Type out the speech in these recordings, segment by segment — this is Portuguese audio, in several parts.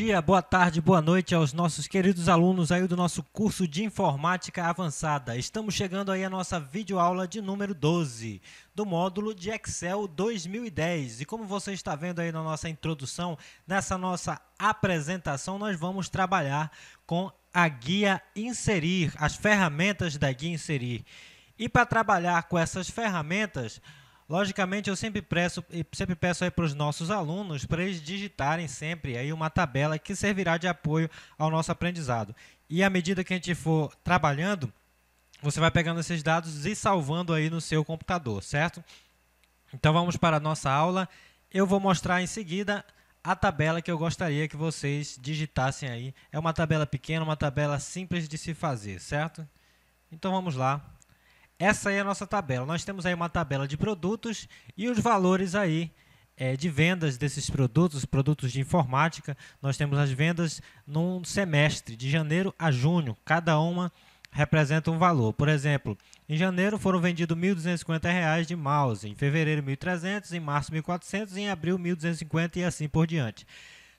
dia, boa tarde, boa noite aos nossos queridos alunos aí do nosso curso de Informática Avançada. Estamos chegando aí à nossa videoaula de número 12, do módulo de Excel 2010. E como você está vendo aí na nossa introdução, nessa nossa apresentação, nós vamos trabalhar com a guia Inserir, as ferramentas da guia Inserir. E para trabalhar com essas ferramentas, logicamente, eu sempre peço aí para os nossos alunos para eles digitarem sempre aí uma tabela que servirá de apoio ao nosso aprendizado. E à medida que a gente for trabalhando, você vai pegando esses dados e salvando aí no seu computador, certo? Então, vamos para a nossa aula. Eu vou mostrar em seguida a tabela que eu gostaria que vocês digitassem aí. É uma tabela pequena, uma tabela simples de se fazer, certo? Então, vamos lá. Essa aí é a nossa tabela. Nós temos aí uma tabela de produtos e os valores aí de vendas desses produtos, produtos de informática. Nós temos as vendas num semestre, de janeiro a junho. Cada uma representa um valor. Por exemplo, em janeiro foram vendidos R$ 1.250 de mouse, em fevereiro R$ 1.300, em março R$ 1.400, em abril R$ 1.250 e assim por diante.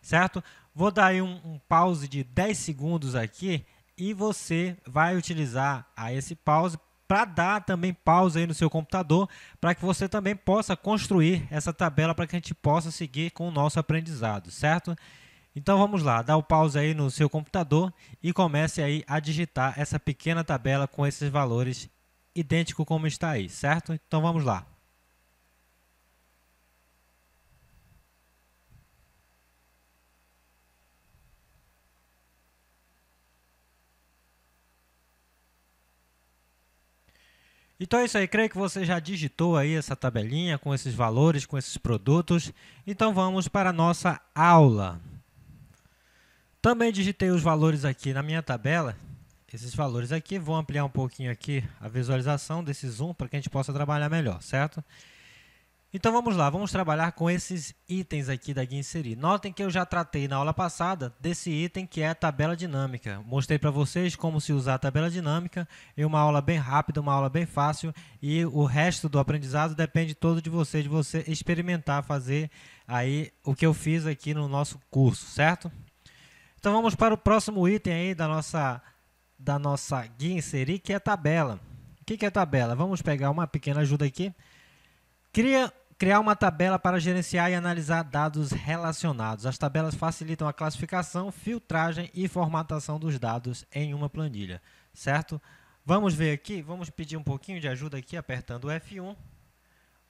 Certo? Vou dar aí um pause de 10 segundos aqui e você vai utilizar aí esse pause para dar também pausa aí no seu computador, para que você também possa construir essa tabela para que a gente possa seguir com o nosso aprendizado, certo? Então vamos lá, dá o pause aí no seu computador e comece aí a digitar essa pequena tabela com esses valores idêntico como está aí, certo? Então vamos lá. Então é isso aí, creio que você já digitou aí essa tabelinha com esses valores, com esses produtos. Então vamos para a nossa aula. Também digitei os valores aqui na minha tabela. Esses valores aqui, vou ampliar um pouquinho aqui a visualização desse zoom para que a gente possa trabalhar melhor, certo? Então vamos lá, vamos trabalhar com esses itens aqui da guia Inserir. Notem que eu já tratei na aula passada desse item que é a tabela dinâmica. Mostrei para vocês como se usar a tabela dinâmica em uma aula bem rápida, uma aula bem fácil, e o resto do aprendizado depende todo de você experimentar fazer aí o que eu fiz aqui no nosso curso, certo? Então vamos para o próximo item aí da nossa guia Inserir, que é a tabela. O que é tabela? Vamos pegar uma pequena ajuda aqui. Criar uma tabela para gerenciar e analisar dados relacionados. As tabelas facilitam a classificação, filtragem e formatação dos dados em uma planilha, certo? Vamos ver aqui, vamos pedir um pouquinho de ajuda aqui, apertando o F1.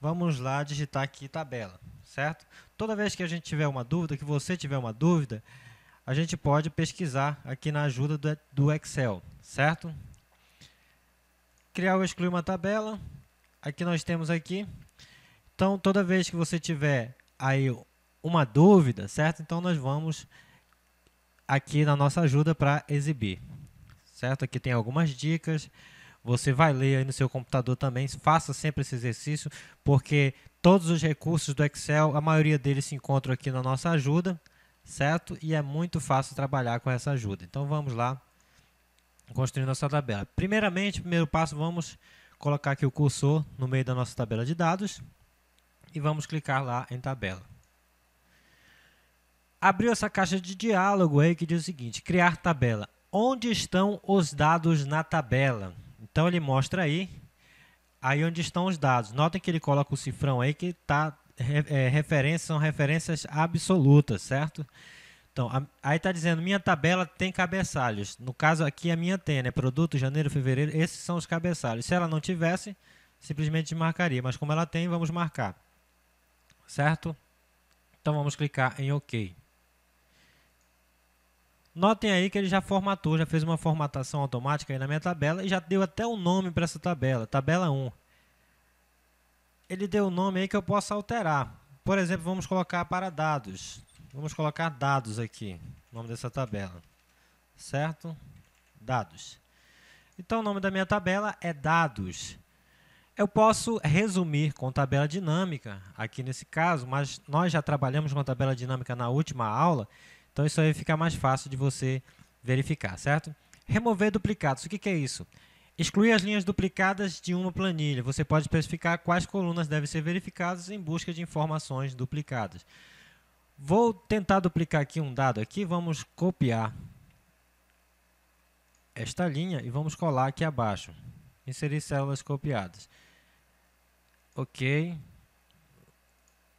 Vamos lá digitar aqui tabela, certo? Toda vez que a gente tiver uma dúvida, que você tiver uma dúvida, a gente pode pesquisar aqui na ajuda do Excel, certo? Criar ou excluir uma tabela. Aqui nós temos aqui. Então, toda vez que você tiver aí uma dúvida, certo? Então, nós vamos aqui na nossa ajuda para exibir, certo? Aqui tem algumas dicas. Você vai ler aí no seu computador também. Faça sempre esse exercício, porque todos os recursos do Excel, a maioria deles se encontram aqui na nossa ajuda, certo? E é muito fácil trabalhar com essa ajuda. Então, vamos lá construir nossa tabela. Primeiramente, primeiro passo, vamos colocar aqui o cursor no meio da nossa tabela de dados. E vamos clicar lá em tabela. Abriu essa caixa de diálogo aí que diz o seguinte: criar tabela. Onde estão os dados na tabela? Então, ele mostra aí onde estão os dados. Notem que ele coloca o cifrão aí que são referências absolutas, certo? Então, aí está dizendo, minha tabela tem cabeçalhos. No caso aqui, a minha tem, né? Produto, janeiro, fevereiro, esses são os cabeçalhos. Se ela não tivesse, simplesmente marcaria. Mas como ela tem, vamos marcar. Certo? Então, vamos clicar em OK. Notem aí que ele já formatou, já fez uma formatação automática aí na minha tabela e já deu até um nome para essa tabela, tabela 1. Ele deu um nome aí que eu posso alterar. Por exemplo, vamos colocar para dados. Vamos colocar dados aqui, o nome dessa tabela. Certo? Dados. Então, o nome da minha tabela é dados. Eu posso resumir com tabela dinâmica, aqui nesse caso, mas nós já trabalhamos com tabela dinâmica na última aula, então isso aí fica mais fácil de você verificar, certo? Remover duplicados, o que é isso? Excluir as linhas duplicadas de uma planilha. Você pode especificar quais colunas devem ser verificadas em busca de informações duplicadas. Vou tentar duplicar aqui um dado aqui, vamos copiar esta linha e vamos colar aqui abaixo. Inserir células copiadas. Ok.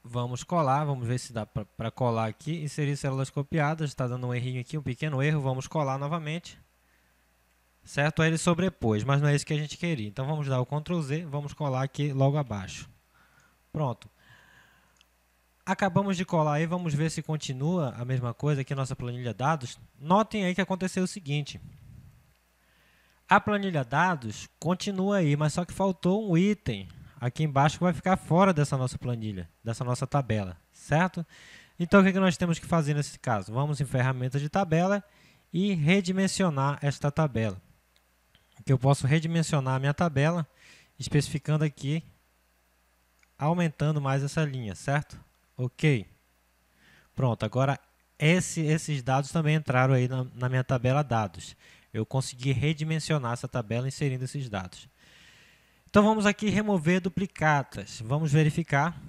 Vamos colar, vamos ver se dá para colar aqui. Inserir células copiadas, está dando um errinho aqui, um pequeno erro. Vamos colar novamente. Certo? Aí ele sobrepôs, mas não é isso que a gente queria. Então vamos dar o Ctrl Z, vamos colar aqui logo abaixo. Pronto. Acabamos de colar aí, vamos ver se continua a mesma coisa aqui na nossa planilha dados. Notem aí que aconteceu o seguinte. A planilha dados continua aí, mas só que faltou um item aqui embaixo que vai ficar fora dessa nossa planilha, dessa nossa tabela, certo? Então, o que nós temos que fazer nesse caso? Vamos em ferramentas de tabela e redimensionar esta tabela. Que eu posso redimensionar a minha tabela, especificando aqui, aumentando mais essa linha, certo? Ok. Pronto, agora esses dados também entraram aí na minha tabela dados. Eu consegui redimensionar essa tabela inserindo esses dados. Então, vamos aqui remover duplicatas. Vamos verificar.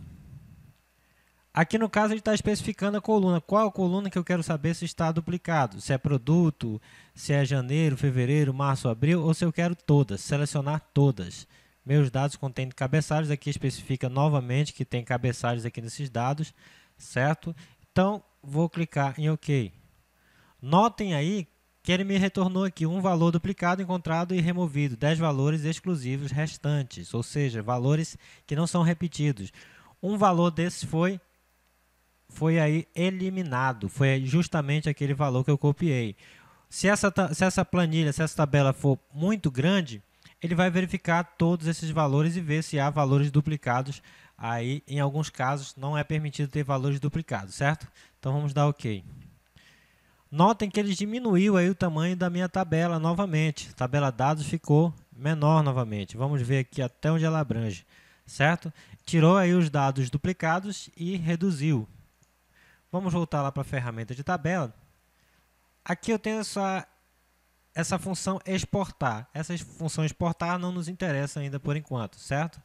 Aqui, no caso, ele está especificando a coluna. Qual a coluna que eu quero saber se está duplicado? Se é produto, se é janeiro, fevereiro, março, abril, ou se eu quero todas. Selecionar todas. Meus dados contêm cabeçalhos. Aqui especifica novamente que tem cabeçalhos aqui nesses dados. Certo? Então, vou clicar em OK. Notem aí que ele me retornou aqui um valor duplicado encontrado e removido, 10 valores exclusivos restantes, ou seja, valores que não são repetidos. Um valor desses foi aí eliminado, foi justamente aquele valor que eu copiei. Se essa planilha, se essa tabela for muito grande, ele vai verificar todos esses valores e ver se há valores duplicados. Aí, em alguns casos, não é permitido ter valores duplicados, certo? Então, vamos dar OK. Notem que ele diminuiu aí o tamanho da minha tabela novamente. A tabela dados ficou menor novamente. Vamos ver aqui até onde ela abrange, certo? Tirou aí os dados duplicados e reduziu. Vamos voltar lá para a ferramenta de tabela. Aqui eu tenho essa função exportar. Essa função exportar não nos interessa ainda por enquanto, certo?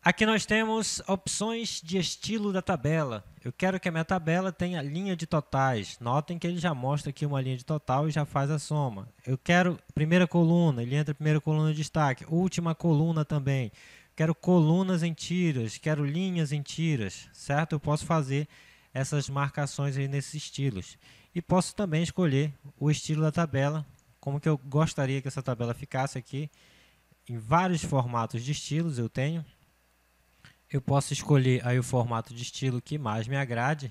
Aqui nós temos opções de estilo da tabela. Eu quero que a minha tabela tenha linha de totais. Notem que ele já mostra aqui uma linha de total e já faz a soma. Eu quero primeira coluna, ele entra primeira coluna de destaque. Última coluna também. Quero colunas em tiras, quero linhas em tiras, certo? Eu posso fazer essas marcações aí nesses estilos. E posso também escolher o estilo da tabela, como que eu gostaria que essa tabela ficasse aqui. Em vários formatos de estilos eu tenho. Eu posso escolher aí o formato de estilo que mais me agrade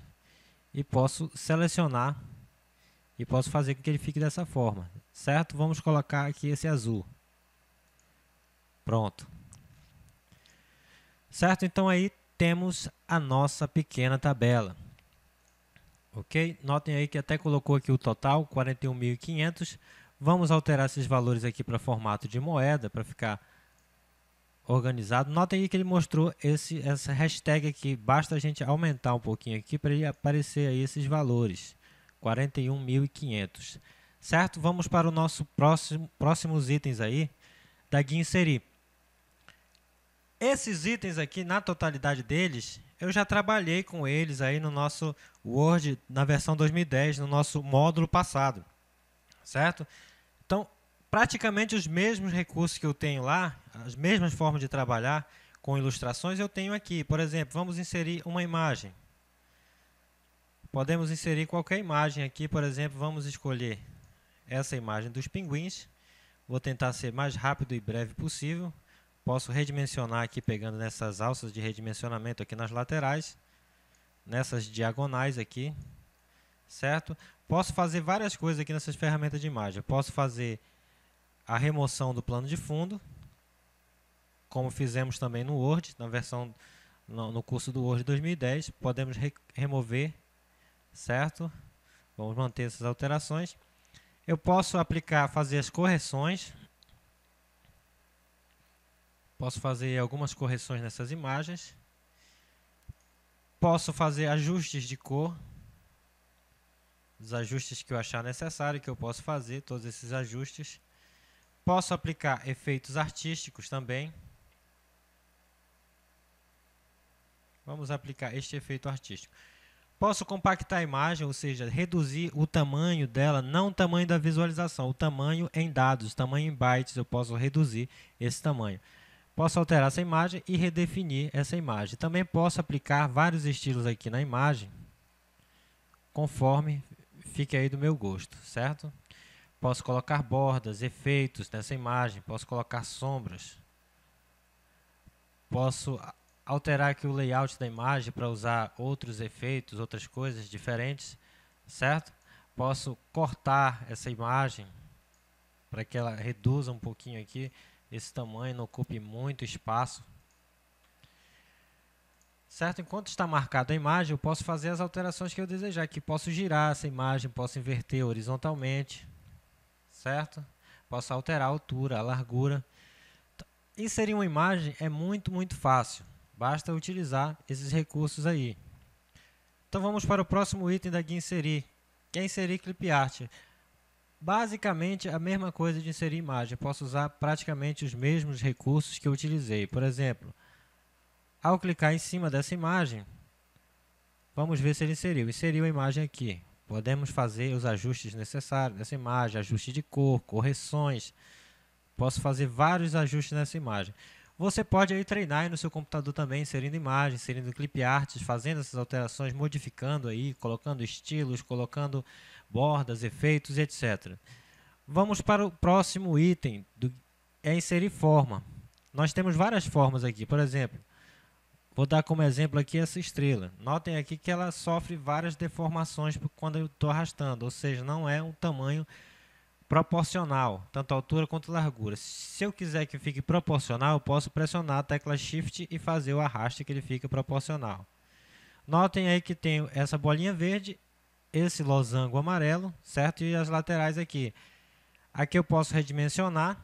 e posso selecionar e posso fazer com que ele fique dessa forma, certo? Vamos colocar aqui esse azul. Pronto. Certo? Então, aí temos a nossa pequena tabela. Ok? Notem aí que até colocou aqui o total, 41.500. Vamos alterar esses valores aqui para formato de moeda, para ficar organizado. Notem aí que ele mostrou essa hashtag aqui. Basta a gente aumentar um pouquinho aqui para ele aparecer aí esses valores. 41.500. Certo? Vamos para o nosso próximos itens aí da guia inserir. Esses itens aqui, na totalidade deles, eu já trabalhei com eles aí no nosso Word, na versão 2010, no nosso módulo passado. Certo? Então, praticamente os mesmos recursos que eu tenho lá, as mesmas formas de trabalhar com ilustrações eu tenho aqui. Por exemplo, vamos inserir uma imagem. Podemos inserir qualquer imagem aqui, por exemplo, vamos escolher essa imagem dos pinguins. Vou tentar ser mais rápido e breve possível. Posso redimensionar aqui pegando nessas alças de redimensionamento aqui nas laterais, nessas diagonais aqui, certo? Posso fazer várias coisas aqui nessas ferramentas de imagem. Posso fazer a remoção do plano de fundo, como fizemos também no Word, no curso do Word 2010, podemos remover, certo? Vamos manter essas alterações. Eu posso fazer as correções. Posso fazer algumas correções nessas imagens. Posso fazer ajustes de cor. Os ajustes que eu achar necessário, que eu posso fazer, todos esses ajustes. Posso aplicar efeitos artísticos também. Vamos aplicar este efeito artístico. Posso compactar a imagem, ou seja, reduzir o tamanho dela, não o tamanho da visualização, o tamanho em dados, tamanho em bytes, eu posso reduzir esse tamanho. Posso alterar essa imagem e redefinir essa imagem. Também posso aplicar vários estilos aqui na imagem, conforme fique aí do meu gosto, certo? Posso colocar bordas, efeitos nessa imagem, posso colocar sombras. Posso alterar aqui o layout da imagem para usar outros efeitos, outras coisas diferentes, certo? Posso cortar essa imagem para que ela reduza um pouquinho aqui, esse tamanho, não ocupe muito espaço. Certo? Enquanto está marcada a imagem, eu posso fazer as alterações que eu desejar. Aqui posso girar essa imagem, posso inverter horizontalmente, certo? Posso alterar a altura, a largura. Inserir uma imagem é muito fácil. Basta utilizar esses recursos aí. Então vamos para o próximo item da guia inserir, que é inserir clip art. Basicamente a mesma coisa de inserir imagem. Eu posso usar praticamente os mesmos recursos que eu utilizei. Por exemplo, ao clicar em cima dessa imagem, vamos ver se ele inseriu. Inseriu a imagem aqui. Podemos fazer os ajustes necessários nessa imagem, ajuste de cor, correções. Posso fazer vários ajustes nessa imagem. Você pode aí treinar aí no seu computador também, inserindo imagens, inserindo clip arts, fazendo essas alterações, modificando aí, colocando estilos, colocando bordas, efeitos, etc. Vamos para o próximo item, é inserir forma. Nós temos várias formas aqui, por exemplo, vou dar como exemplo aqui essa estrela. Notem aqui que ela sofre várias deformações quando eu estou arrastando, ou seja, não é um tamanho proporcional, tanto a altura quanto a largura. Se eu quiser que fique proporcional, eu posso pressionar a tecla Shift e fazer o arraste que ele fica proporcional. Notem aí que tem essa bolinha verde, esse losango amarelo, certo? E as laterais aqui. Aqui eu posso redimensionar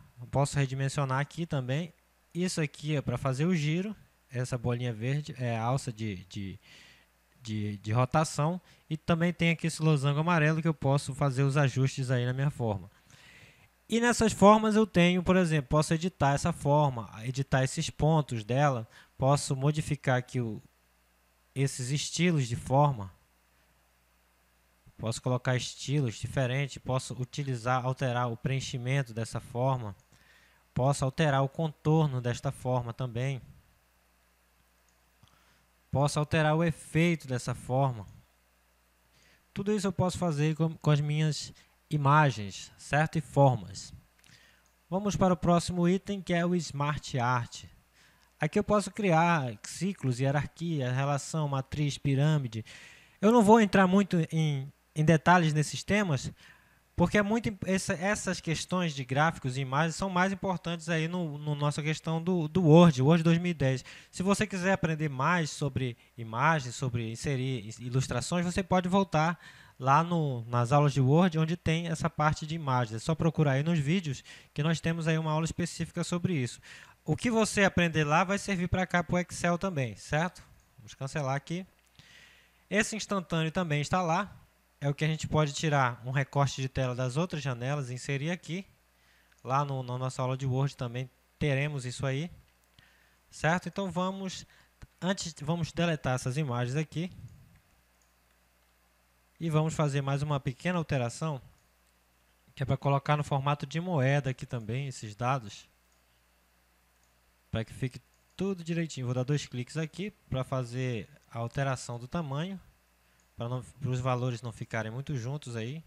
aqui também. Isso aqui é para fazer o giro, essa bolinha verde é a alça de rotação, e também tem aqui esse losango amarelo que eu posso fazer os ajustes aí na minha forma. E nessas formas eu tenho, por exemplo, posso editar essa forma, editar esses pontos dela, posso modificar aqui esses estilos de forma, posso colocar estilos diferentes, posso alterar o preenchimento dessa forma, posso alterar o contorno desta forma também. Posso alterar o efeito dessa forma. Tudo isso eu posso fazer com as minhas imagens, certo? E formas. Vamos para o próximo item, que é o Smart Art. Aqui eu posso criar ciclos, hierarquia, relação, matriz, pirâmide. Eu não vou entrar muito em detalhes nesses temas, porque essas questões de gráficos e imagens são mais importantes aí no nossa questão do Word 2010. Se você quiser aprender mais sobre imagens, sobre inserir ilustrações, você pode voltar lá nas aulas de Word, onde tem essa parte de imagens. É só procurar aí nos vídeos, que nós temos aí uma aula específica sobre isso. O que você aprender lá vai servir para cá, para o Excel também, certo? Vamos cancelar aqui. Esse instantâneo também está lá. É o que a gente pode tirar um recorte de tela das outras janelas e inserir aqui. Lá na nossa aula de Word também teremos isso aí. Certo? Então vamos deletar essas imagens aqui. E vamos fazer mais uma pequena alteração, que é para colocar no formato de moeda aqui também, esses dados. Para que fique tudo direitinho. Vou dar 2 cliques aqui para fazer a alteração do tamanho, para os valores não ficarem muito juntos aí.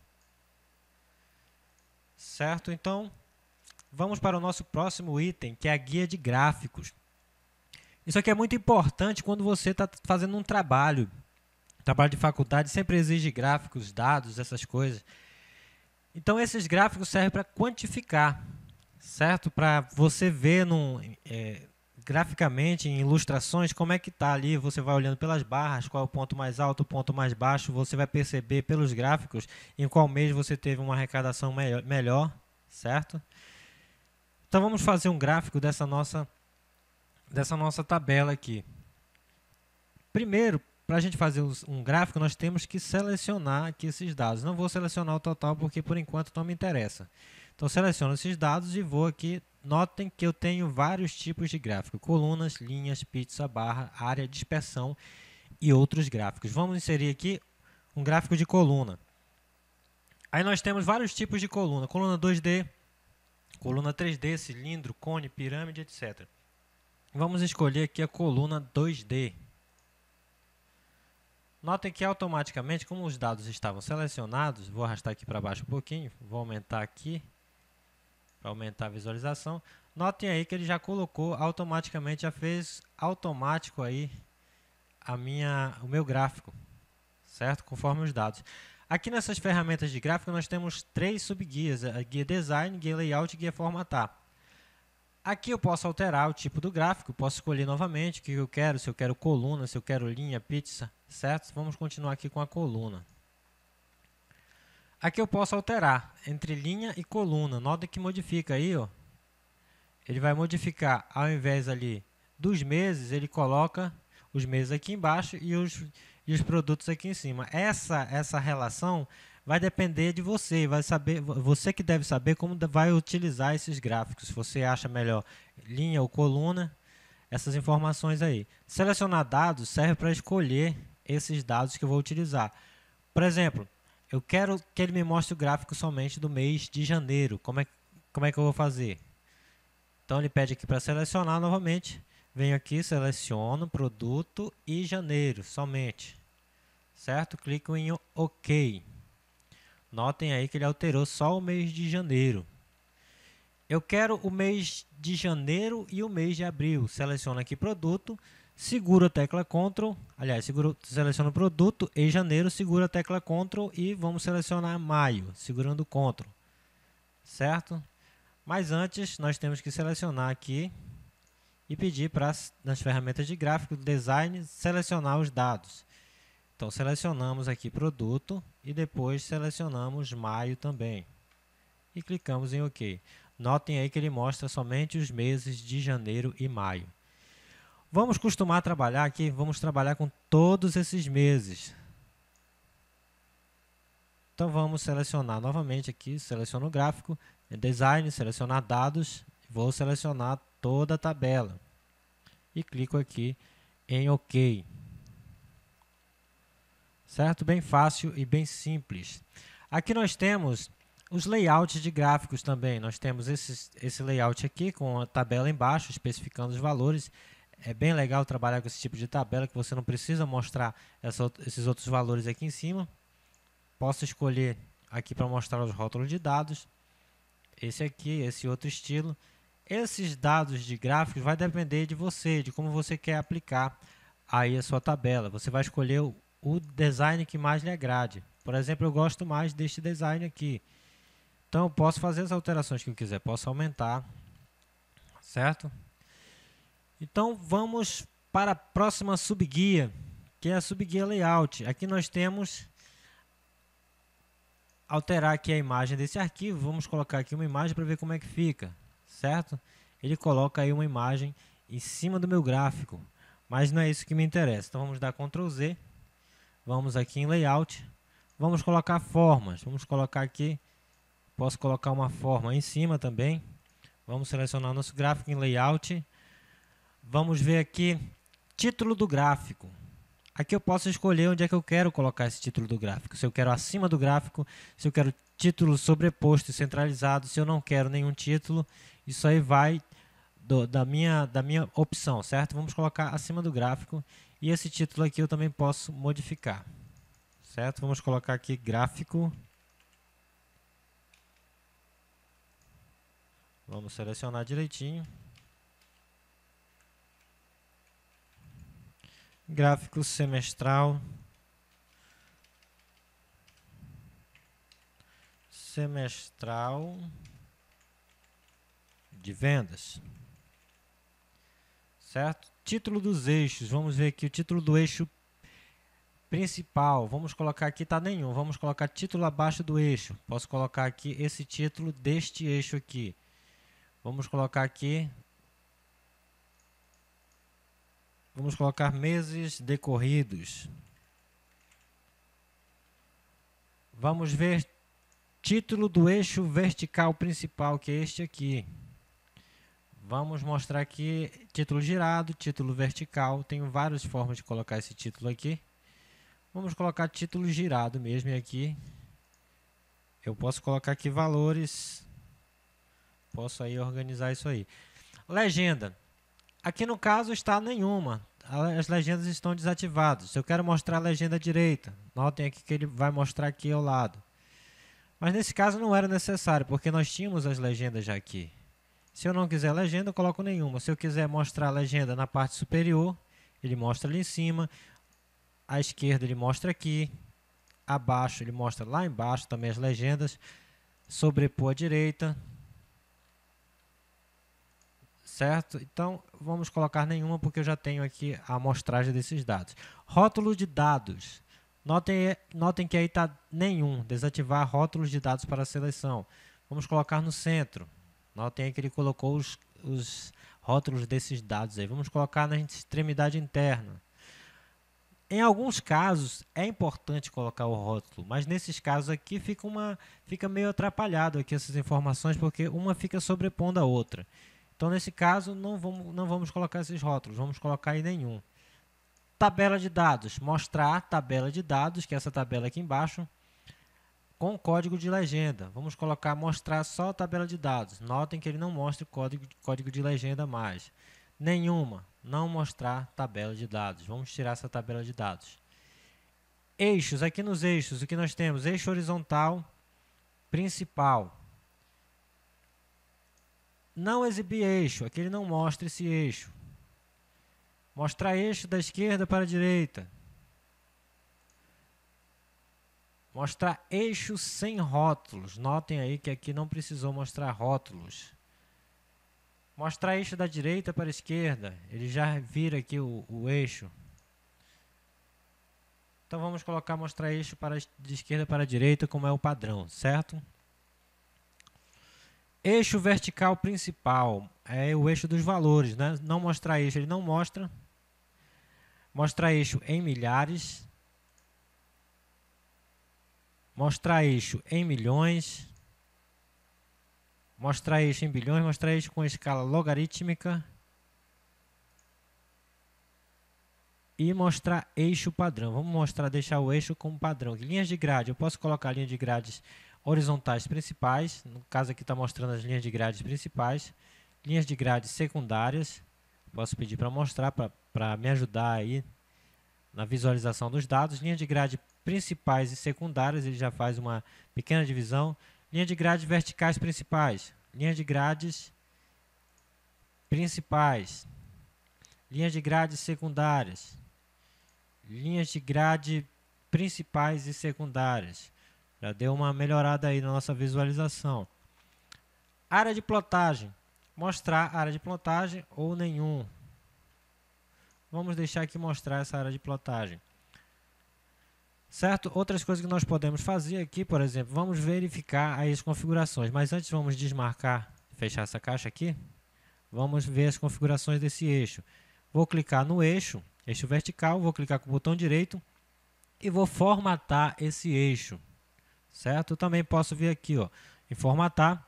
Certo? Então, vamos para o nosso próximo item, que é a guia de gráficos. Isso aqui é muito importante quando você está fazendo um trabalho. Trabalho de faculdade sempre exige gráficos, dados, essas coisas. Então, esses gráficos servem para quantificar, certo? Para você ver graficamente, em ilustrações, como é que está ali. Você vai olhando pelas barras, qual é o ponto mais alto, o ponto mais baixo. Você vai perceber pelos gráficos em qual mês você teve uma arrecadação melhor, certo? Então, vamos fazer um gráfico dessa nossa tabela aqui. Primeiro, para a gente fazer um gráfico, nós temos que selecionar aqui esses dados. Não vou selecionar o total porque, por enquanto, não me interessa. Então, seleciono esses dados e vou aqui. Notem que eu tenho vários tipos de gráfico. Colunas, linhas, pizza, barra, área, dispersão e outros gráficos. Vamos inserir aqui um gráfico de coluna. Aí nós temos vários tipos de coluna. Coluna 2D, coluna 3D, cilindro, cone, pirâmide, etc. Vamos escolher aqui a coluna 2D. Notem que automaticamente, como os dados estavam selecionados, vou arrastar aqui para baixo um pouquinho, vou aumentar aqui, para aumentar a visualização. Notem aí que ele já colocou automaticamente, já fez automático aí o meu gráfico, certo? Conforme os dados. Aqui nessas ferramentas de gráfico nós temos 3 subguias, a guia Design, guia Layout e guia Formatar. Aqui eu posso alterar o tipo do gráfico, posso escolher novamente o que eu quero, se eu quero coluna, se eu quero linha, pizza, certo? Vamos continuar aqui com a coluna. Aqui eu posso alterar entre linha e coluna, nota que modifica aí, ó. Ele vai modificar, ao invés ali dos meses, ele coloca os meses aqui embaixo e os produtos aqui em cima. Essa relação vai depender de você, você que deve saber como vai utilizar esses gráficos. Se você acha melhor linha ou coluna, essas informações aí. Selecionar dados serve para escolher esses dados que eu vou utilizar. Por exemplo, eu quero que ele me mostre o gráfico somente do mês de janeiro. Como é que eu vou fazer? Então ele pede aqui para selecionar novamente. Venho aqui, seleciono produto e janeiro somente, certo? Clico em OK. Notem aí que ele alterou só o mês de janeiro. Eu quero o mês de janeiro e o mês de abril. Seleciono aqui produto, seguro a tecla Ctrl, seleciono produto e janeiro, seguro a tecla Ctrl e vamos selecionar maio, segurando Ctrl, certo? Mas antes nós temos que selecionar aqui e pedir para nas ferramentas de gráfico, design, selecionar os dados. Então selecionamos aqui produto e depois selecionamos maio também. E clicamos em OK. Notem aí que ele mostra somente os meses de janeiro e maio. Vamos costumar trabalhar aqui, vamos trabalhar com todos esses meses. Então vamos selecionar novamente aqui, seleciono o gráfico, design, selecionar dados, vou selecionar toda a tabela. E clico aqui em OK. Certo? Bem fácil e bem simples. Aqui nós temos os layouts de gráficos também. Nós temos esse layout aqui com a tabela embaixo, especificando os valores. É bem legal trabalhar com esse tipo de tabela, que você não precisa mostrar esses outros valores aqui em cima. Posso escolher aqui para mostrar os rótulos de dados. Esse aqui, esse outro estilo. Esses dados de gráficos vai depender de você, de como você quer aplicar aí a sua tabela. Você vai escolher o design que mais lhe agrade. Por exemplo, eu gosto mais deste design aqui. Então, eu posso fazer as alterações que eu quiser. Posso aumentar, certo? Então, vamos para a próxima subguia, que é a subguia Layout. Aqui nós temos alterar aqui a imagem desse arquivo. Vamos colocar aqui uma imagem para ver como é que fica, certo? Ele coloca aí uma imagem em cima do meu gráfico, mas não é isso que me interessa. Então, vamos dar Ctrl Z. Vamos aqui em Layout. Vamos colocar formas. Vamos colocar aqui. Posso colocar uma forma em cima também. Vamos selecionar nosso gráfico em Layout. Vamos ver aqui título do gráfico. Aqui eu posso escolher onde é que eu quero colocar esse título do gráfico. Se eu quero acima do gráfico, se eu quero título sobreposto e centralizado, se eu não quero nenhum título, isso aí vai da minha opção, certo? Vamos colocar acima do gráfico. E esse título aqui eu também posso modificar, certo? Vamos colocar aqui gráfico. Vamos selecionar direitinho. Gráfico semestral. Semestral de vendas. Certo? Título dos eixos. Vamos ver aqui o título do eixo principal. Vamos colocar aqui, tá nenhum. Vamos colocar título abaixo do eixo. Posso colocar aqui esse título deste eixo aqui. Vamos colocar aqui. Vamos colocar meses decorridos. Vamos ver título do eixo vertical principal, que é este aqui. Vamos mostrar aqui título girado, título vertical. Tenho várias formas de colocar esse título aqui. Vamos colocar título girado mesmo, e aqui eu posso colocar aqui valores. Posso aí organizar isso aí. Legenda. Aqui no caso está nenhuma. As legendas estão desativadas. Se eu quero mostrar a legenda direita, notem aqui que ele vai mostrar aqui ao lado. Mas nesse caso não era necessário, porque nós tínhamos as legendas já aqui. Se eu não quiser legenda, eu coloco nenhuma. Se eu quiser mostrar a legenda na parte superior, ele mostra ali em cima. À esquerda ele mostra aqui. Abaixo ele mostra lá embaixo também as legendas. Sobrepor à direita. Certo? Então, vamos colocar nenhuma porque eu já tenho aqui a amostragem desses dados. Rótulo de dados. Notem que aí está nenhum. Desativar rótulos de dados para a seleção. Vamos colocar no centro. Notem aí que ele colocou os rótulos desses dados aí. Vamos colocar na extremidade interna. Em alguns casos é importante colocar o rótulo, mas nesses casos aqui fica meio atrapalhado aqui essas informações, porque uma fica sobrepondo a outra. Então, nesse caso, não vamos colocar esses rótulos, vamos colocar aí nenhum. Tabela de dados, mostrar a tabela de dados, que é essa tabela aqui embaixo, com código de legenda. Vamos colocar mostrar só a tabela de dados. Notem que ele não mostra o código de legenda mais. Nenhuma, não mostrar tabela de dados. Vamos tirar essa tabela de dados. Eixos, aqui nos eixos, o que nós temos? Eixo horizontal, principal. Não exibir eixo, aqui ele não mostra esse eixo. Mostrar eixo da esquerda para a direita. Mostrar eixo sem rótulos. Notem aí que aqui não precisou mostrar rótulos. Mostrar eixo da direita para a esquerda. Ele já vira aqui o eixo. Então vamos colocar mostrar eixo de esquerda para a direita, como é o padrão, certo? Eixo vertical principal. É o eixo dos valores, né? Não mostrar eixo, ele não mostra. Mostrar eixo em milhares. Mostrar eixo em milhões. Mostrar eixo em bilhões. Mostrar eixo com escala logarítmica. E mostrar eixo padrão. Vamos deixar o eixo como padrão. Linhas de grade. Eu posso colocar linhas de grades horizontais principais. No caso aqui está mostrando as linhas de grades principais. Linhas de grades secundárias. Posso pedir para mostrar, para me ajudar aí na visualização dos dados. Linha de grade principais e secundárias, ele já faz uma pequena divisão. Linha de grades verticais principais. Linha de grades principais. Linhas de grades secundárias. Linhas de grade principais e secundárias. Já deu uma melhorada aí na nossa visualização. Área de plotagem. Mostrar área de plotagem ou nenhum. Vamos deixar aqui mostrar essa área de plotagem. Certo? Outras coisas que nós podemos fazer aqui, por exemplo, vamos verificar aí as configurações. Mas antes vamos desmarcar, fechar essa caixa aqui. Vamos ver as configurações desse eixo. Vou clicar no eixo vertical, vou clicar com o botão direito e vou formatar esse eixo, certo? Eu também posso vir aqui, ó, em formatar,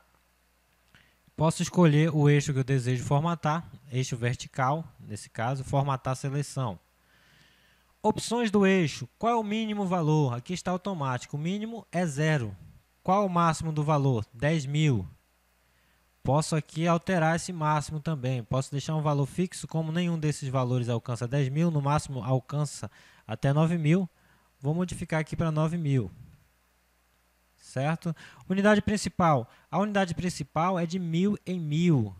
posso escolher o eixo que eu desejo formatar, eixo vertical, nesse caso, formatar seleção. Opções do eixo, qual é o mínimo valor? Aqui está automático, o mínimo é 0. Qual é o máximo do valor? 10.000. Posso aqui alterar esse máximo também. Posso deixar um valor fixo, como nenhum desses valores alcança 10.000, no máximo alcança até 9.000. Vou modificar aqui para 9.000. Certo? Unidade principal. A unidade principal é de 1.000 em 1.000.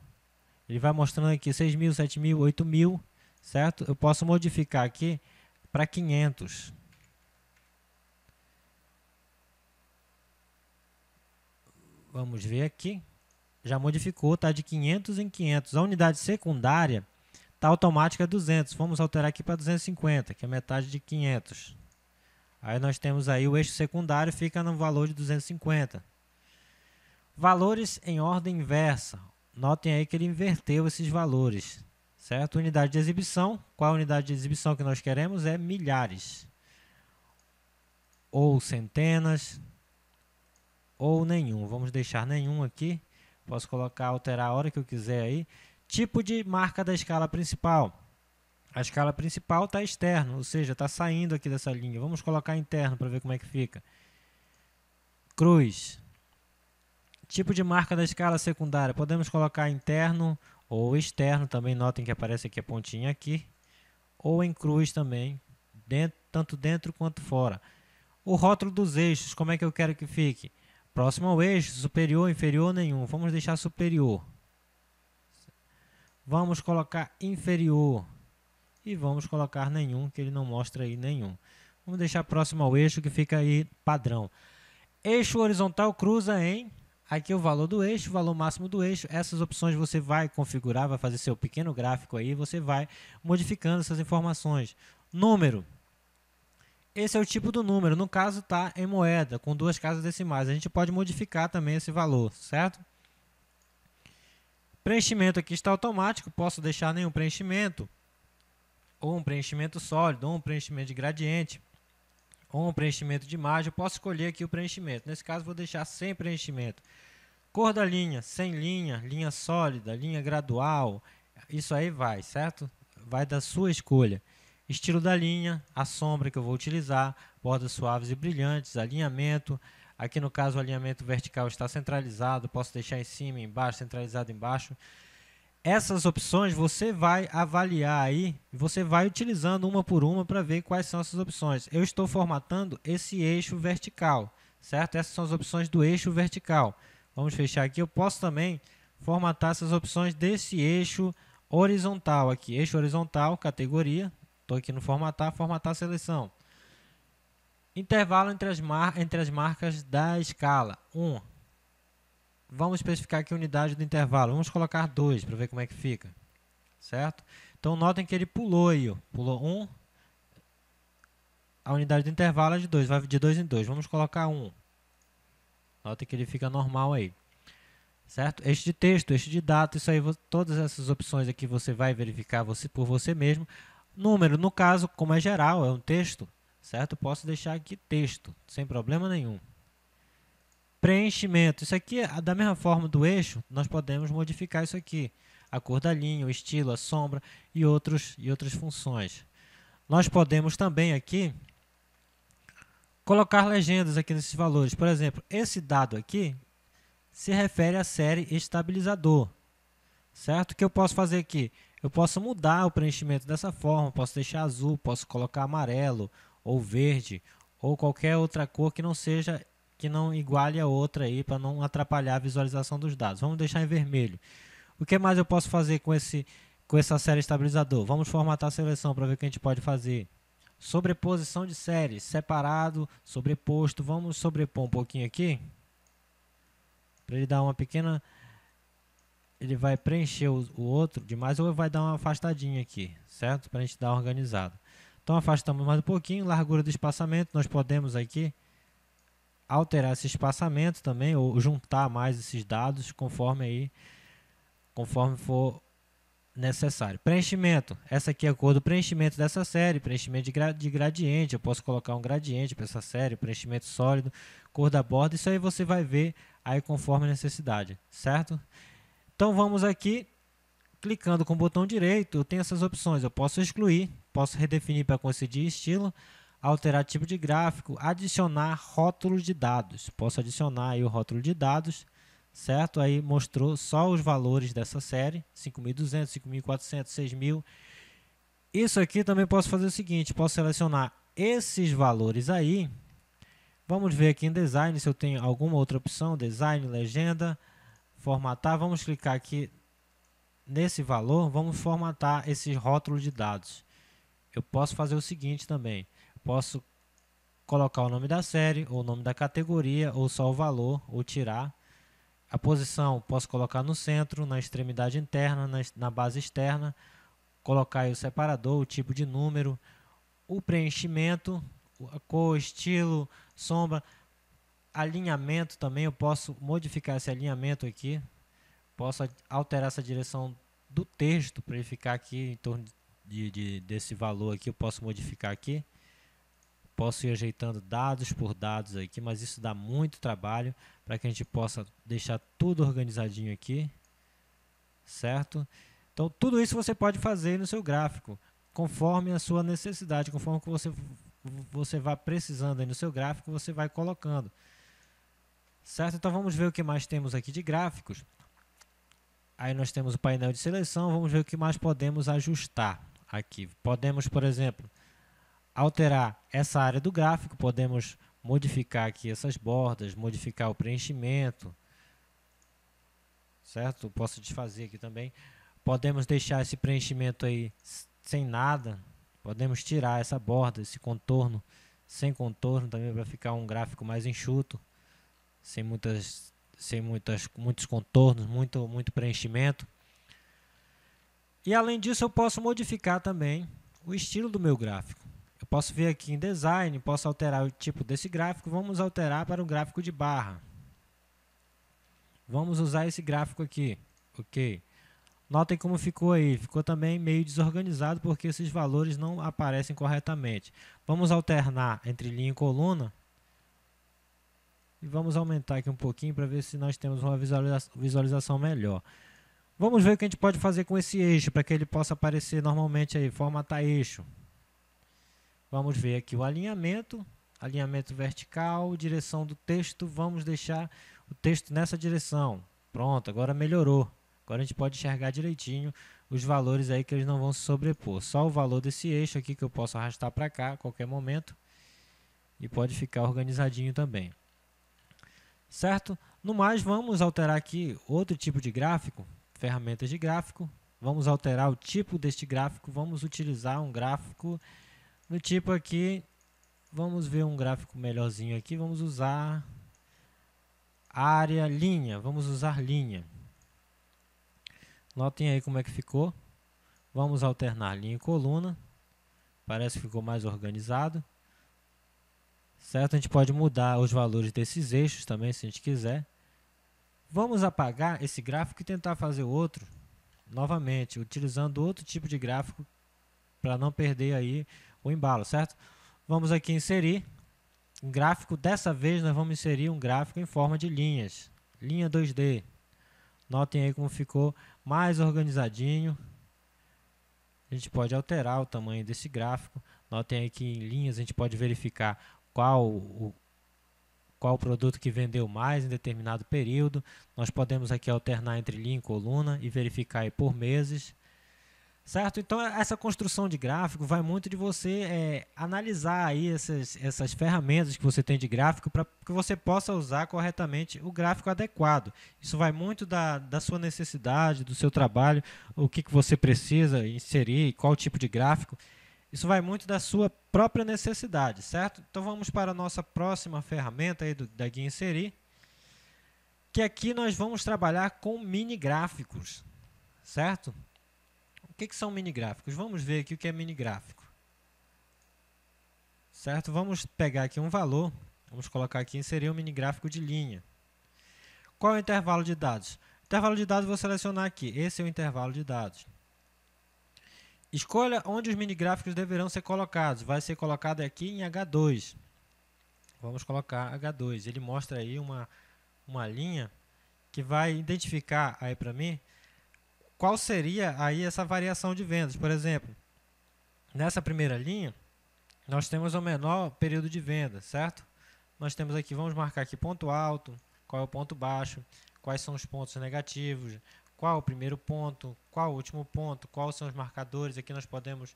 Ele vai mostrando aqui 6.000, 7.000, 8.000. Certo? Eu posso modificar aqui para 500. Vamos ver aqui. Já modificou, está de 500 em 500. A unidade secundária está automática 200. Vamos alterar aqui para 250, que é metade de 500. Aí nós temos aí o eixo secundário, fica no valor de 250. Valores em ordem inversa. Notem aí que ele inverteu esses valores. Certo? Unidade de exibição. Qual a unidade de exibição que nós queremos? É milhares. Ou centenas. Ou nenhum. Vamos deixar nenhum aqui. Posso colocar, alterar a hora que eu quiser aí. Tipo de marca da escala principal. A escala principal está externo, ou seja, está saindo aqui dessa linha. Vamos colocar interno para ver como é que fica. Cruz. Tipo de marca da escala secundária. Podemos colocar interno ou externo. Também notem que aparece aqui a pontinha aqui. Ou em cruz também, tanto dentro quanto fora. O rótulo dos eixos, como é que eu quero que fique? Próximo ao eixo, superior, inferior, nenhum. Vamos deixar superior. Vamos colocar inferior. E vamos colocar nenhum, que ele não mostra aí nenhum. Vamos deixar próximo ao eixo, que fica aí padrão. Eixo horizontal cruza em... Aqui o valor do eixo, o valor máximo do eixo. Essas opções você vai configurar, vai fazer seu pequeno gráfico aí. Você vai modificando essas informações. Número. Esse é o tipo do número. No caso está em moeda, com 2 casas decimais. A gente pode modificar também esse valor, certo? Preenchimento aqui está automático. Posso deixar nenhum preenchimento. Ou um preenchimento sólido, ou um preenchimento de gradiente, ou um preenchimento de imagem. Eu posso escolher aqui o preenchimento. Nesse caso, vou deixar sem preenchimento. Cor da linha, sem linha, linha sólida, linha gradual. Isso aí vai, certo? Vai da sua escolha. Estilo da linha, a sombra que eu vou utilizar, bordas suaves e brilhantes, alinhamento. Aqui no caso o alinhamento vertical está centralizado, posso deixar em cima, embaixo, centralizado embaixo. Essas opções você vai avaliar aí, você vai utilizando uma por uma para ver quais são essas opções. Eu estou formatando esse eixo vertical, certo? Essas são as opções do eixo vertical. Vamos fechar aqui. Eu posso também formatar essas opções desse eixo horizontal aqui. Eixo horizontal, categoria. Estou aqui no formatar, formatar seleção. Intervalo entre as marcas da escala. 1. Vamos especificar aqui a unidade do intervalo. Vamos colocar 2 para ver como é que fica. Certo? Então, notem que ele pulou aí. Ó. Pulou 1. A unidade do intervalo é de 2. Vai de 2 em 2. Vamos colocar 1. Notem que ele fica normal aí. Certo? Eixo de texto, eixo de data. Isso aí, todas essas opções aqui você vai verificar por você mesmo. Número, no caso, como é geral, é um texto. Certo? Posso deixar aqui texto, sem problema nenhum. Preenchimento. Isso aqui, da mesma forma do eixo, nós podemos modificar isso aqui. A cor da linha, o estilo, a sombra e outras funções. Nós podemos também aqui colocar legendas aqui nesses valores. Por exemplo, esse dado aqui se refere à série estabilizador. Certo? O que eu posso fazer aqui? Eu posso mudar o preenchimento dessa forma. Posso deixar azul, posso colocar amarelo ou verde ou qualquer outra cor que não iguale a outra aí, para não atrapalhar a visualização dos dados. Vamos deixar em vermelho. O que mais eu posso fazer com essa série estabilizador? Vamos formatar a seleção para ver o que a gente pode fazer. Sobreposição de séries, separado, sobreposto. Vamos sobrepor um pouquinho aqui, para ele dar uma pequena... Ele vai preencher o outro demais ou vai dar uma afastadinha aqui, certo? Para a gente dar uma organizada. Então, afastamos mais um pouquinho, largura do espaçamento. Nós podemos aqui alterar esse espaçamento também, ou juntar mais esses dados conforme for necessário. Preenchimento. Essa aqui é a cor do preenchimento dessa série, preenchimento de gradiente. Eu posso colocar um gradiente para essa série, preenchimento sólido, cor da borda. Isso aí você vai ver aí conforme a necessidade, certo? Então, vamos aqui, clicando com o botão direito, eu tenho essas opções. Eu posso excluir, posso redefinir para coincidir estilo, alterar tipo de gráfico, adicionar rótulos de dados. Posso adicionar aí o rótulo de dados, certo? Aí mostrou só os valores dessa série, 5.200, 5.400, 6.000. Isso aqui também posso fazer o seguinte, posso selecionar esses valores aí. Vamos ver aqui em design se eu tenho alguma outra opção, design, legenda, formatar. Vamos clicar aqui nesse valor, vamos formatar esses rótulos de dados. Eu posso fazer o seguinte também. Posso colocar o nome da série, ou o nome da categoria, ou só o valor, ou tirar. A posição posso colocar no centro, na extremidade interna, na base externa. Colocar aí o separador, o tipo de número, o preenchimento, a cor, estilo, sombra. Alinhamento também, eu posso modificar esse alinhamento aqui. Posso alterar essa direção do texto para ele ficar aqui em torno desse valor aqui. Eu posso modificar aqui. Posso ir ajeitando dados por dados aqui, mas isso dá muito trabalho para que a gente possa deixar tudo organizadinho aqui, certo? Então, tudo isso você pode fazer no seu gráfico, conforme a sua necessidade, conforme que você vai precisando aí no seu gráfico, você vai colocando. Certo? Então, vamos ver o que mais temos aqui de gráficos. Aí nós temos o painel de seleção, vamos ver o que mais podemos ajustar aqui. Podemos, por exemplo, alterar essa área do gráfico, podemos modificar aqui essas bordas, modificar o preenchimento, certo? Posso desfazer aqui também. Podemos deixar esse preenchimento aí sem nada, podemos tirar essa borda, esse contorno, sem contorno também, para ficar um gráfico mais enxuto, sem muitos contornos, muito preenchimento. E além disso, eu posso modificar também o estilo do meu gráfico. Eu posso vir aqui em design, posso alterar o tipo desse gráfico. Vamos alterar para um gráfico de barra. Vamos usar esse gráfico aqui. Ok. Notem como ficou aí. Ficou também meio desorganizado porque esses valores não aparecem corretamente. Vamos alternar entre linha e coluna. E vamos aumentar aqui um pouquinho para ver se nós temos uma visualização melhor. Vamos ver o que a gente pode fazer com esse eixo, para que ele possa aparecer normalmente aí, formatar eixo. Vamos ver aqui o alinhamento vertical, direção do texto, vamos deixar o texto nessa direção. Pronto, agora melhorou. Agora a gente pode enxergar direitinho os valores aí que eles não vão se sobrepor. Só o valor desse eixo aqui que eu posso arrastar para cá a qualquer momento e pode ficar organizadinho também. Certo? No mais, vamos alterar aqui outro tipo de gráfico, ferramentas de gráfico. Vamos alterar o tipo deste gráfico, vamos utilizar um gráfico no tipo aqui, vamos ver um gráfico melhorzinho aqui, vamos usar área linha, vamos usar linha. Notem aí como é que ficou. Vamos alternar linha e coluna, parece que ficou mais organizado. Certo? A gente pode mudar os valores desses eixos também, se a gente quiser. Vamos apagar esse gráfico e tentar fazer outro, novamente, utilizando outro tipo de gráfico, para não perder aí o embalo, certo? Vamos aqui inserir um gráfico, dessa vez nós vamos inserir um gráfico em forma de linhas, linha 2D. Notem aí como ficou mais organizadinho. A gente pode alterar o tamanho desse gráfico. Notem aí que em linhas a gente pode verificar qual produto que vendeu mais em determinado período. Nós podemos aqui alternar entre linha e coluna e verificar aí por meses. Certo? Então, essa construção de gráfico vai muito de você analisar aí essas ferramentas que você tem de gráfico para que você possa usar corretamente o gráfico adequado. Isso vai muito da sua necessidade, do seu trabalho, o que você precisa inserir, qual tipo de gráfico. Isso vai muito da sua própria necessidade, certo? Então, vamos para a nossa próxima ferramenta aí da Guia Inserir, que aqui nós vamos trabalhar com mini gráficos, certo? O que são mini gráficos? Vamos ver aqui o que é mini gráfico. Certo? Vamos pegar aqui um valor, vamos colocar aqui, inserir um mini gráfico de linha. Qual é o intervalo de dados? O intervalo de dados eu vou selecionar aqui, esse é o intervalo de dados. Escolha onde os mini gráficos deverão ser colocados, vai ser colocado aqui em H2. Vamos colocar H2, ele mostra aí uma linha que vai identificar aí para mim qual seria aí essa variação de vendas. Por exemplo, nessa primeira linha, nós temos o menor período de venda, certo? Nós temos aqui, vamos marcar aqui ponto alto, qual é o ponto baixo, quais são os pontos negativos, qual é o primeiro ponto, qual é o último ponto, quais são os marcadores. Aqui nós podemos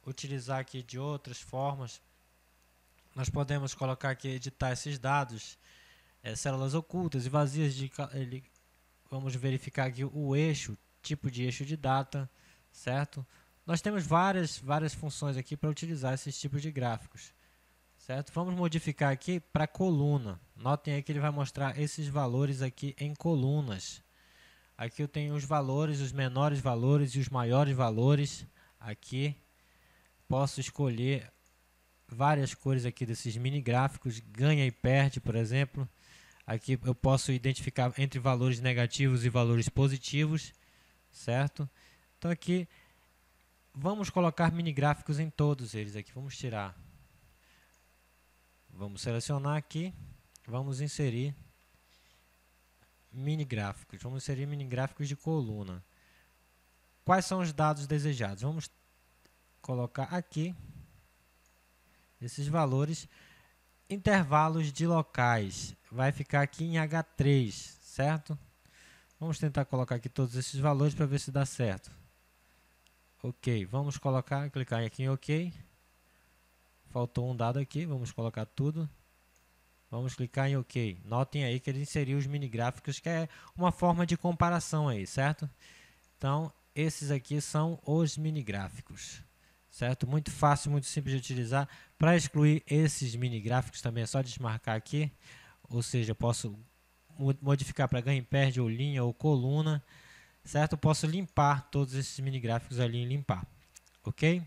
utilizar aqui de outras formas. Nós podemos colocar aqui, editar esses dados, células ocultas e vazias. Vamos verificar aqui o eixo, tipo de eixo de data, certo? Nós temos várias funções aqui para utilizar esses tipos de gráficos, certo? Vamos modificar aqui para coluna. Notem aí que ele vai mostrar esses valores aqui em colunas. Aqui eu tenho os valores, os menores valores e os maiores valores. Aqui posso escolher várias cores aqui desses mini gráficos, ganha e perde, por exemplo. Aqui eu posso identificar entre valores negativos e valores positivos, certo? Então aqui vamos colocar mini gráficos em todos eles aqui. Vamos tirar. Vamos selecionar aqui, vamos inserir mini gráficos. Vamos inserir mini gráficos de coluna. quais são os dados desejados. Vamos colocar aqui esses valores, intervalos de locais, vai ficar aqui em H3, certo? Vamos tentar colocar aqui todos esses valores para ver se dá certo. Ok, vamos clicar aqui em OK. Faltou um dado aqui, vamos colocar tudo. Vamos clicar em OK. Notem aí que ele inseriu os mini gráficos, que é uma forma de comparação aí, certo? Então, esses aqui são os mini gráficos, certo? Muito fácil, muito simples de utilizar. Para excluir esses mini gráficos também é só desmarcar aqui, ou seja, eu posso modificar para ganho, perde, ou linha, ou coluna, certo? Eu posso limpar todos esses mini gráficos ali em limpar, ok?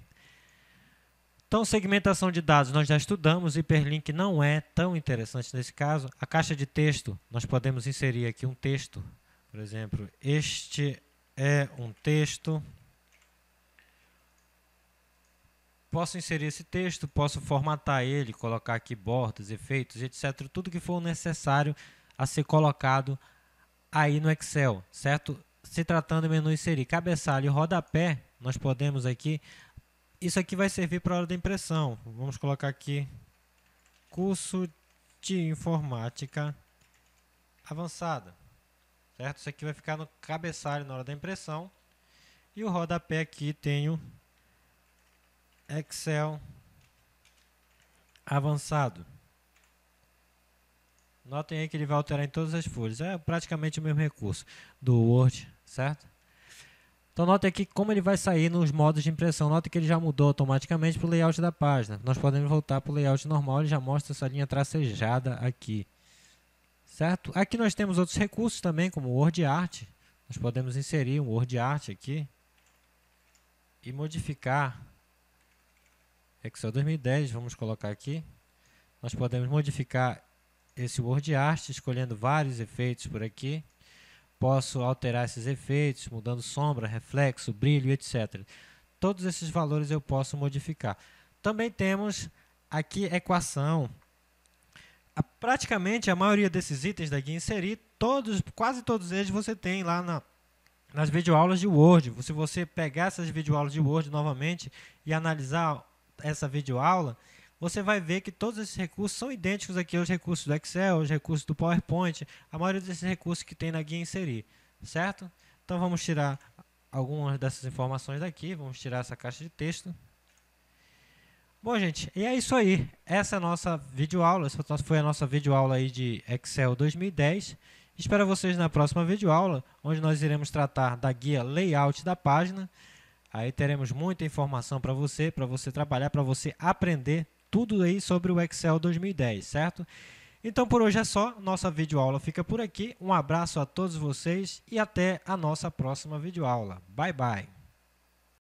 Então, segmentação de dados nós já estudamos, hiperlink não é tão interessante nesse caso. A caixa de texto, nós podemos inserir aqui um texto, por exemplo, este é um texto. Posso inserir esse texto, posso formatar ele, colocar aqui bordas, efeitos, etc. Tudo que for necessário a ser colocado aí no Excel, certo? Se tratando do menu inserir cabeçalho e rodapé, nós podemos aqui, isso aqui vai servir para a hora da impressão. Vamos colocar aqui curso de informática avançada, certo? Isso aqui vai ficar no cabeçalho na hora da impressão. E o rodapé aqui tenho Excel avançado. Notem aí que ele vai alterar em todas as folhas. É praticamente o mesmo recurso do Word, certo? Então, notem aqui como ele vai sair nos modos de impressão. Notem que ele já mudou automaticamente para o layout da página. Nós podemos voltar para o layout normal, ele já mostra essa linha tracejada aqui, certo? Aqui nós temos outros recursos também, como o Word Art. Nós podemos inserir um Word Art aqui e modificar Excel 2010, vamos colocar aqui. Nós podemos modificar esse Word Art, escolhendo vários efeitos por aqui. Posso alterar esses efeitos, mudando sombra, reflexo, brilho, etc. Todos esses valores eu posso modificar. Também temos aqui equação. Praticamente a maioria desses itens daqui inserir, quase todos eles você tem lá nas videoaulas de Word. Se você pegar essas videoaulas de Word novamente e analisar essa videoaula, você vai ver que todos esses recursos são idênticos aqui aos recursos do Excel, aos recursos do PowerPoint, a maioria desses recursos que tem na guia inserir, certo? Então vamos tirar algumas dessas informações daqui, vamos tirar essa caixa de texto. Bom, gente, e é isso aí. Essa é a nossa videoaula, essa foi a nossa videoaula aí de Excel 2010. Espero vocês na próxima videoaula, onde nós iremos tratar da guia layout da página. Aí teremos muita informação para você trabalhar, para você aprender tudo aí sobre o Excel 2010, certo? Então, por hoje é só. Nossa videoaula fica por aqui. Um abraço a todos vocês e até a nossa próxima videoaula. Bye, bye!